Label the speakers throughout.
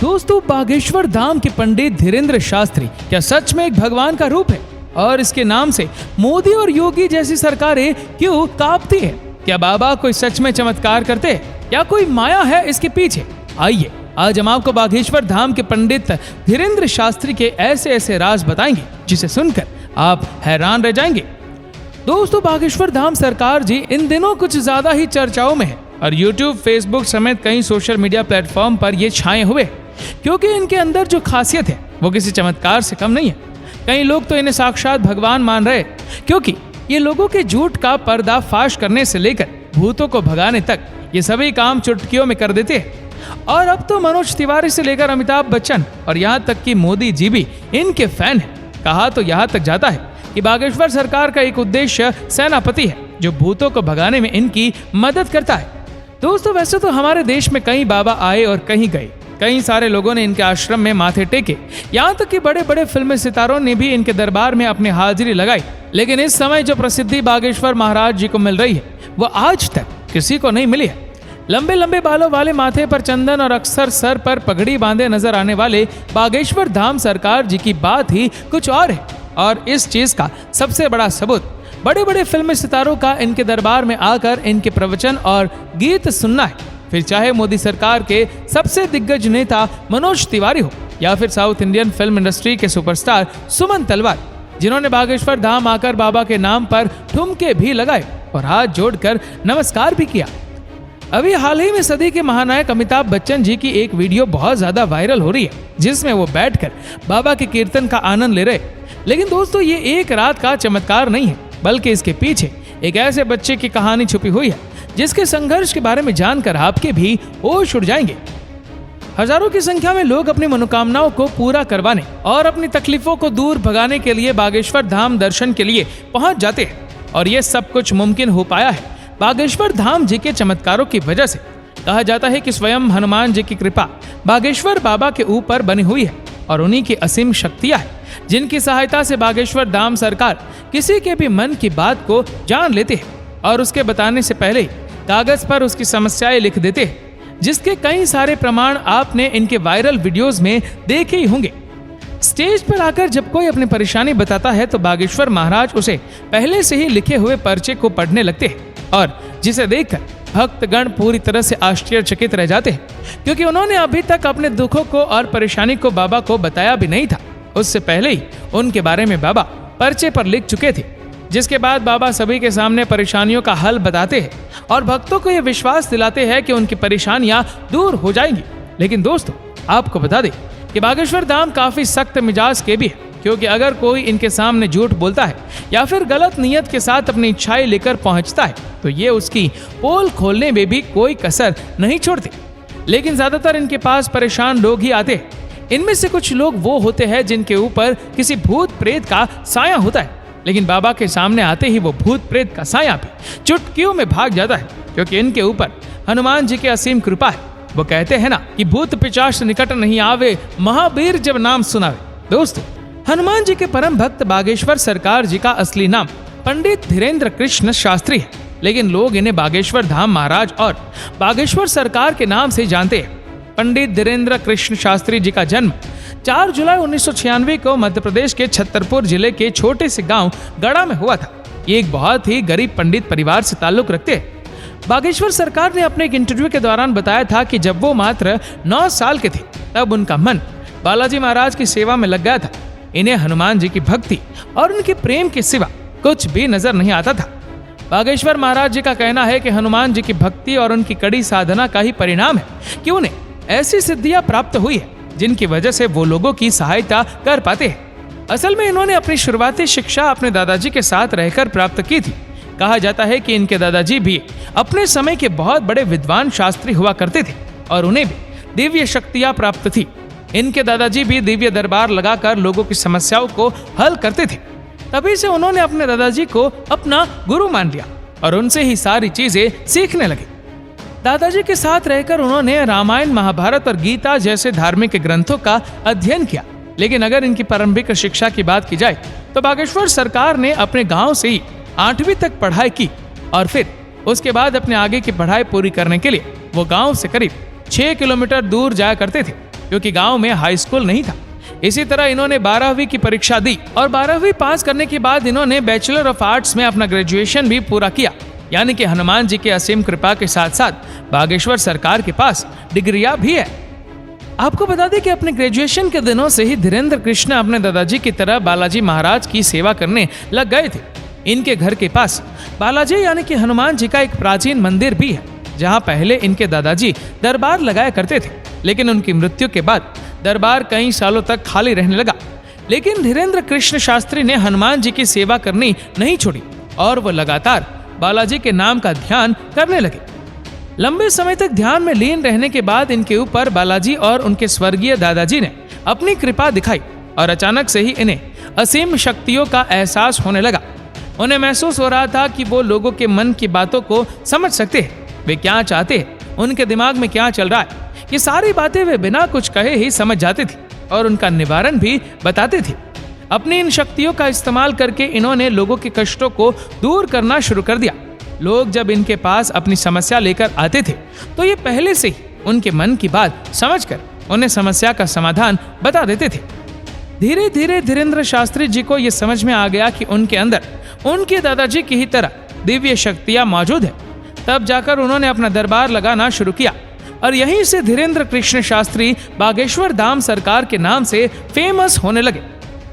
Speaker 1: दोस्तों, बागेश्वर धाम के पंडित धीरेन्द्र शास्त्री क्या सच में एक भगवान का रूप है? और इसके नाम से मोदी और योगी जैसी सरकारें क्यों कांपती है? क्या बाबा कोई सच में चमत्कार करते हैं या कोई माया है इसके पीछे? आइए आज हम आपको बागेश्वर धाम के पंडित धीरेन्द्र शास्त्री के ऐसे ऐसे राज बताएंगे जिसे सुनकर आप हैरान रह जाएंगे। दोस्तों, बागेश्वर धाम सरकार जी इन दिनों कुछ ज्यादा ही चर्चाओं में है और YouTube, Facebook समेत कई सोशल मीडिया प्लेटफॉर्म पर ये छाए हुए, क्योंकि इनके अंदर जो खासियत है वो किसी चमत्कार से कम नहीं है। कई लोग तो इन्हें साक्षात भगवान मान रहे, क्योंकि ये लोगों के झूठ का पर्दाफाश करने से लेकर भूतों को भगाने तक ये सभी काम चुटकियों में कर देते हैं। और अब तो मनोज तिवारी से लेकर अमिताभ बच्चन और यहाँ तक कि मोदी जी भी इनके फैन हैं। कहा तो यहाँ तक जाता है कि बागेश्वर सरकार का एक उद्देश्य सेनापति है जो भूतों को भगाने में इनकी मदद करता है। दोस्तों, वैसे तो हमारे देश में कई बाबा आए और कहीं गए, कई सारे लोगों ने इनके आश्रम में माथे टेके, यहाँ तक कि बड़े बड़े फिल्मी सितारों ने भी इनके दरबार में अपनी हाजिरी लगाई। लेकिन इस समय जो प्रसिद्धि बागेश्वर महाराज जी को मिल रही है वो आज तक किसी को नहीं मिली है। लंबे लंबे बालों वाले, माथे पर चंदन और अक्सर सर पर पगड़ी बांधे नजर आने वाले बागेश्वर धाम सरकार जी की बात ही कुछ और है। और इस चीज का सबसे बड़ा सबूत बड़े बड़े फिल्मी सितारों का इनके दरबार में आकर इनके प्रवचन और गीत सुनना है। फिर चाहे मोदी सरकार के सबसे दिग्गज नेता मनोज तिवारी हो या फिर साउथ इंडियन फिल्म इंडस्ट्री के सुपरस्टार सुमन तलवार, जिन्होंने बागेश्वर धाम आकर बाबा के नाम पर ठुमके भी लगाए और हाथ जोड़कर नमस्कार भी किया। अभी हाल ही में सदी के महानायक अमिताभ बच्चन जी की एक वीडियो बहुत ज्यादा वायरल हो रही है, जिसमें वो बैठकर बाबा के कीर्तन का आनंद ले रहे। लेकिन दोस्तों, ये एक रात का चमत्कार नहीं है, बल्कि इसके पीछे एक ऐसे बच्चे की कहानी छुपी हुई है जिसके संघर्ष के बारे में जानकर आपके भी होश उड़ जाएंगे। हजारों की संख्या में लोग अपनी मनोकामनाओं को पूरा करवाने और अपनी तकलीफों को दूर भगाने के लिए बागेश्वर धाम दर्शन के लिए पहुंच जाते हैं, और ये सब कुछ मुमकिन हो पाया है बागेश्वर धाम जी के चमत्कारों की वजह से। कहा जाता है कि स्वयं हनुमान जी की कृपा बागेश्वर बाबा के ऊपर बनी हुई है और उन्हीं की असीम शक्तियां हैं, जिनकी सहायता से बागेश्वर धाम सरकार किसी के भी मन की बात को जान लेते हैं और उसके बताने से पहले कागज पर उसकी समस्याएं लिख देते हैं, जिसके कई सारे प्रमाण आपने इनके वायरल वीडियोस में देखे ही होंगे। स्टेज पर आकर जब कोई अपनी परेशानी बताता है तो बागेश्वर महाराज उसे पहले से ही लिखे हुए पर्चे को पढ़ने लगते हैं, और जिसे देखकर भक्तगण पूरी तरह से आश्चर्यचकित रह जाते हैं, क्योंकि उन्होंने अभी तक अपने दुखों को और परेशानी को बाबा को बताया भी नहीं था। उससे पहले ही उनके बारे में बाबा पर्चे पर लिख चुके थे, जिसके बाद बाबा सभी के सामने परेशानियों का हल बताते हैं और भक्तों को यह विश्वास दिलाते हैं कि उनकी परेशानियां दूर हो जाएंगी। लेकिन दोस्तों, आपको बता दें कि बागेश्वर धाम काफी सख्त मिजाज के भी है, क्योंकि अगर कोई इनके सामने झूठ बोलता है या फिर गलत नियत के साथ अपनी इच्छाएं लेकर पहुंचता है तो ये उसकी पोल खोलने में भी कोई कसर नहीं छोड़ते। लेकिन ज्यादातर इनके पास परेशान लोग ही आते हैं। इनमें से कुछ लोग वो होते हैं जिनके ऊपर किसी भूत प्रेत का साया होता है, लेकिन बाबा के सामने आते ही वो भूत प्रेत का साया भी चुटकियों में भाग जाता है, क्योंकि इनके ऊपर हनुमान जी की असीम कृपा है। वो कहते हैं ना कि भूत पिशाच निकट नहीं आवे, महावीर जब नाम सुनावे। दोस्तों, हनुमान जी के परम भक्त बागेश्वर सरकार जी का असली नाम पंडित धीरेन्द्र कृष्ण शास्त्री है, लेकिन लोग इन्हें बागेश्वर धाम महाराज और बागेश्वर सरकार के नाम से जानते हैं। पंडित धीरेन्द्र कृष्ण शास्त्री जी का जन्म 4 जुलाई 1996 को मध्य प्रदेश के छतरपुर जिले के छोटे से गांव गड़ा में हुआ था। ये एक बहुत ही गरीब पंडित परिवार से ताल्लुक रखते हैं। बागेश्वर सरकार ने अपने एक इंटरव्यू के दौरान बताया था कि जब वो मात्र 9 साल के थे तब उनका मन बालाजी महाराज की सेवा में लग गया था। इन्हें हनुमान जी की भक्ति और उनके प्रेम के सिवा कुछ भी नजर नहीं आता था। बागेश्वर महाराज जी का कहना है कि हनुमान जी की भक्ति और उनकी कड़ी साधना का ही परिणाम है कि उन्हें ऐसी सिद्धियां प्राप्त हुई है जिनकी वजह से वो लोगों की सहायता कर पाते हैं। असल में इन्होंने अपनी शुरुआती शिक्षा अपने दादाजी के साथ रहकर प्राप्त की थी। कहा जाता है कि इनके दादाजी भी अपने समय के बहुत बड़े विद्वान शास्त्री हुआ करते थे और उन्हें भी दिव्य शक्तियां प्राप्त थी। इनके दादाजी भी दिव्य दरबार लगाकर लोगों की समस्याओं को हल करते थे। तभी से उन्होंने अपने दादाजी को अपना गुरु मान लिया और उनसे ही सारी चीजें सीखने लगे। दादाजी के साथ रहकर उन्होंने रामायण, महाभारत और गीता जैसे धार्मिक ग्रंथों का अध्ययन किया। लेकिन अगर इनकी प्रारंभिक शिक्षा की बात की जाए तो बागेश्वर सरकार ने अपने गांव से ही 8वीं तक पढ़ाई की और फिर उसके बाद अपने आगे की पढ़ाई पूरी करने के लिए वो गांव से करीब 6 किलोमीटर दूर जाया करते थे। क्योंकि गांव में हाई स्कूल नहीं था। इसी तरह इन्होंने 12वीं की परीक्षा दी और 12वीं पास करने के बाद इन्होंने बैचलर ऑफ आर्ट्स में अपना ग्रेजुएशन भी पूरा किया। यानी कि हनुमान जी की असीम कृपा के साथ साथ बागेश्वर सरकार के पास डिग्रियां भी है। आपको बता दें कि अपने ग्रेजुएशन के दिनों से ही धीरेन्द्र कृष्ण अपने दादाजी की तरह बालाजी महाराज की सेवा करने लग गए थे। इनके घर के पास बालाजी यानी कि हनुमान जी का एक प्राचीन मंदिर भी है, जहां पहले इनके दादाजी दरबार लगाया करते थे। लेकिन उनकी मृत्यु के बाद दरबार कई सालों तक खाली रहने लगा। लेकिन धीरेन्द्र कृष्ण शास्त्री ने हनुमान जी की सेवा करनी नहीं छोड़ी और वो लगातार बालाजी के नाम का ध्यान करने लगे। लंबे समय तक ध्यान में लीन रहने के बाद इनके ऊपर बालाजी और उनके स्वर्गीय दादाजी ने अपनी कृपा दिखाई और अचानक से ही इन्हें असीम शक्तियों का एहसास होने लगा। उन्हें महसूस हो रहा था कि वो लोगों के मन की बातों को समझ सकते हैं, वे क्या चाहते हैं, उनके दिमाग में क्या चल रहा है। ये सारी बातें वे बिना कुछ कहे ही समझ जाते थे और उनका निवारण भी बताते थे। अपनी इन शक्तियों का इस्तेमाल करके इन्होंने लोगों के कष्टों को दूर करना शुरू कर दिया। लोग जब इनके पास अपनी समस्या लेकर आते थे तो ये पहले से ही उनके मन की बात समझकर उन्हें समस्या का समाधान बता देते थे। धीरे धीरे धीरेन्द्र शास्त्री जी को यह समझ में आ गया कि उनके अंदर उनके दादाजी की ही तरह दिव्य शक्तियां मौजूद है। तब जाकर उन्होंने अपना दरबार लगाना शुरू किया और यहीं से धीरेन्द्र कृष्ण शास्त्री बागेश्वर धाम सरकार के नाम से फेमस होने लगे।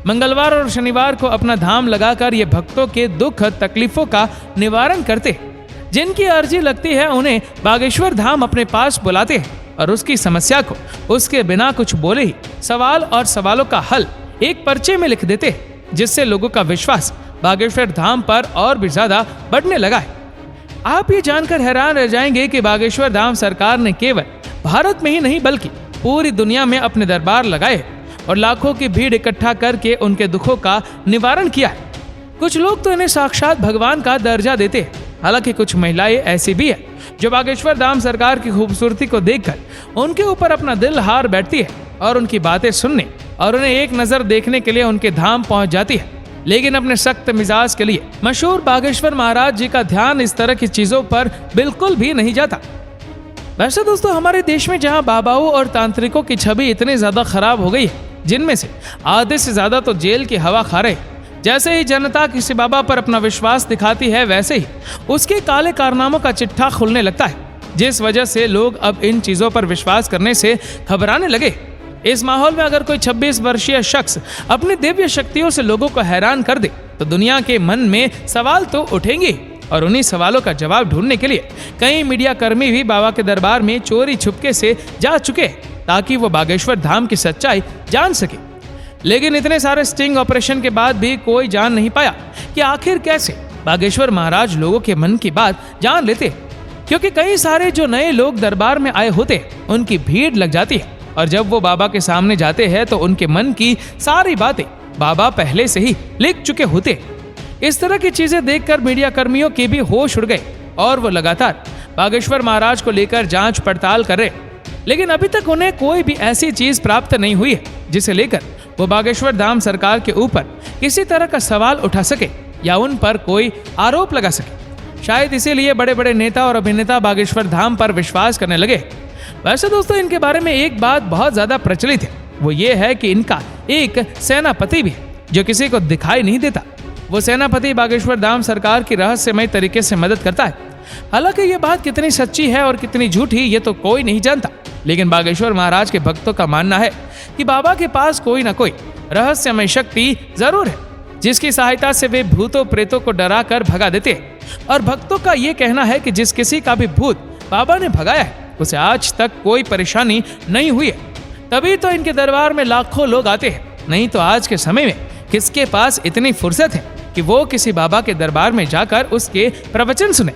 Speaker 1: मंगलवार और शनिवार को अपना धाम लगाकर ये भक्तों के दुख तकलीफों का निवारण करते हैं। जिनकी अर्जी लगती है उन्हें बागेश्वर धाम अपने पास बुलाते हैं और उसकी समस्या को उसके बिना कुछ बोले ही सवाल और सवालों का हल एक पर्चे में लिख देते हैं, जिससे लोगों का विश्वास बागेश्वर धाम पर और भी ज्यादा बढ़ने लगा है। आप ये जानकर हैरान रह जाएंगे कि बागेश्वर धाम सरकार ने केवल भारत में ही नहीं बल्कि पूरी दुनिया में अपने दरबार लगाए और लाखों की भीड़ इकट्ठा करके उनके दुखों का निवारण किया है। कुछ लोग तो इन्हें साक्षात भगवान का दर्जा देते हैं। हालांकि कुछ महिलाएं ऐसी भी है जो बागेश्वर धाम सरकार की खूबसूरती को देखकर उनके ऊपर अपना दिल हार बैठती है और उनकी बातें सुनने और उन्हें एक नजर देखने के लिए उनके धाम पहुंच जाती है। लेकिन अपने सख्त मिजाज के लिए मशहूर बागेश्वर महाराज जी का ध्यान इस तरह की चीजों पर बिल्कुल भी नहीं जाता। वैसे दोस्तों, हमारे देश में जहां बाबाओं और तांत्रिकों की छवि इतनी ज्यादा खराब हो गई है, जिनमें से आधे से ज्यादा तो जेल की हवा खा रहे, जैसे ही जनता किसी बाबा पर अपना विश्वास दिखाती है वैसे ही उसके काले कारनामों का चिट्ठा खुलने लगता है, जिस वजह से लोग अब इन चीजों पर विश्वास करने से घबराने लगे। इस माहौल में अगर कोई 26 वर्षीय शख्स अपनी दिव्य शक्तियों से लोगों को हैरान कर दे तो दुनिया के मन में सवाल तो उठेंगे और उन्हीं सवालों का जवाब ढूंढने के लिए कई मीडिया कर्मी भी बाबा के दरबार में चोरी छुपके से जा चुके हैं ताकि वो बागेश्वर धाम की सच्चाई जान सके। लेकिन इतने सारे स्टिंग ऑपरेशन के बाद भी कोई जान नहीं पाया कि आखिर कैसे बागेश्वर महाराज लोगों के मन की बात जान लेते, क्योंकि कई सारे जो नए लोग दरबार में आए होते उनकी भीड़ लग जाती है और जब वो बाबा के सामने जाते हैं तो उनके मन की सारी बातें बाबा पहले से ही लिख चुके होते। इस तरह की चीजें देखकर मीडिया कर्मियों के भी होश उड़ गए और वो लगातार बागेश्वर महाराज को लेकर जांच पड़ताल कर रहे, लेकिन अभी तक उन्हें कोई भी ऐसी चीज प्राप्त नहीं हुई है जिसे लेकर वो बागेश्वर धाम सरकार के ऊपर किसी तरह का सवाल उठा सके या उन पर कोई आरोप लगा सके। शायद इसीलिए बड़े बड़े नेता और अभिनेता बागेश्वर धाम पर विश्वास करने लगे। वैसे दोस्तों, इनके बारे में एक बात बहुत ज्यादा प्रचलित है, वो ये है कि इनका एक सेनापति भी है जो किसी को दिखाई नहीं देता। वो सेनापति बागेश्वर धाम सरकार की रहस्यमय तरीके से मदद करता है। हालांकि ये बात कितनी सच्ची है और कितनी झूठी ये तो कोई नहीं जानता, लेकिन बागेश्वर महाराज के भक्तों का मानना है कि बाबा के पास कोई ना कोई रहस्यमय शक्ति जरूर है जिसकी सहायता से वे भूतों प्रेतों को डरा कर भगा देते हैं। और भक्तों का ये कहना है कि जिस किसी का भी भूत बाबा ने भगाया है उसे आज तक कोई परेशानी नहीं हुई है। तभी तो इनके दरबार में लाखों लोग आते हैं, नहीं तो आज के समय में किसके पास इतनी फुर्सत है कि वो किसी बाबा के दरबार में जाकर उसके प्रवचन सुने।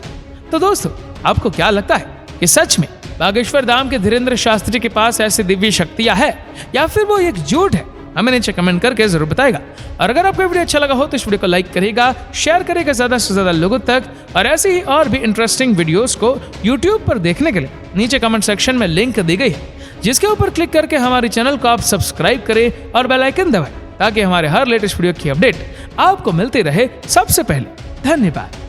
Speaker 1: तो दोस्तों, आपको क्या लगता है कि सच में बागेश्वर धाम के धीरेन्द्र शास्त्री के पास ऐसी दिव्य शक्तियां है या फिर वो एक झूठ है? हमें नीचे कमेंट करके जरूर बताएगा। और अगर आपको वीडियो अच्छा लगा हो तो इस वीडियो को लाइक करेगा, शेयर करेगा ज्यादा से ज्यादा लोगों तक। और ऐसे ही और भी इंटरेस्टिंग वीडियोस को यूट्यूब पर देखने के लिए नीचे कमेंट सेक्शन में लिंक दी गई है, जिसके ऊपर क्लिक करके हमारे चैनल को आप सब्सक्राइब करें और बेल आइकन दबाएं ताकि हमारे हर लेटेस्ट वीडियो की अपडेट आपको मिलती रहे सबसे पहले। धन्यवाद।